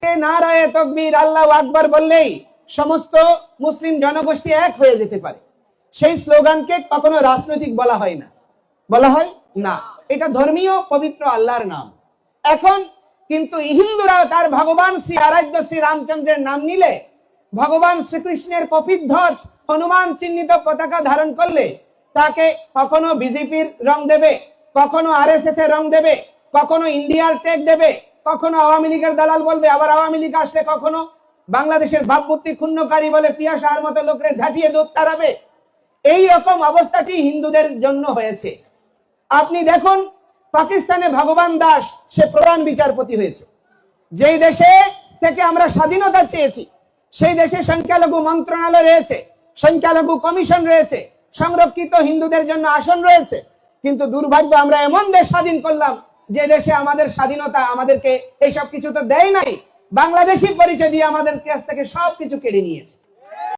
নারায়ে তাকবীর আল্লাহু আকবার বললেই সমস্ত মুসলিম জনগোষ্ঠী এক হয়ে যেতে পারে, সেই স্লোগানকে কখনো রাজনৈতিক বলা হয় না, বলা হয় না, এটা ধর্মীয় পবিত্র আল্লাহর নাম। এখন কিন্তু হিন্দুরা তার ভগবান শ্রী আরাধ্য শ্রী রামচন্দ্রের নাম নিলে, ভগবান শ্রীকৃষ্ণের কপিধ্বজ হনুমান চিহ্নিত পতাকা ধারণ করলে তাকে কখনো বিজেপির রং দেবে, কখনো আরএসএস এর রং দেবে, কখনো ইন্ডিয়ার টেক দেবে, কখনো আওয়ামী লীগের দালাল বলবে, আবার আওয়ামী লীগ আসলে কখনো বাংলাদেশের ভাবমূর্তি ক্ষুণ্ণকারী বলে পিয়াসার মতো লোকরে ঝাঁটিয়ে দুধ তাড়াবে। এই রকম অবস্থাটি হিন্দুদের জন্য হয়েছে। আপনি দেখুন পাকিস্তানে ভগবান দাস সে প্রধান বিচারপতি হয়েছে। যেই দেশে থেকে আমরা স্বাধীনতা চেয়েছি সেই দেশে সংখ্যালঘু মন্ত্রণালয় রয়েছে, সংখ্যালঘু কমিশন রয়েছে, সংরক্ষিত হিন্দুদের জন্য আসন রয়েছে। কিন্তু দুর্ভাগ্য আমরা এমন দেশ স্বাধীন করলাম যে দেশে আমাদের স্বাধীনতা আমাদেরকে এইসব কিছু তো দেয় নাই, বাংলাদেশি পরিচয় দিয়ে আমাদের কাছ থেকে সবকিছু কেড়ে নিয়েছে।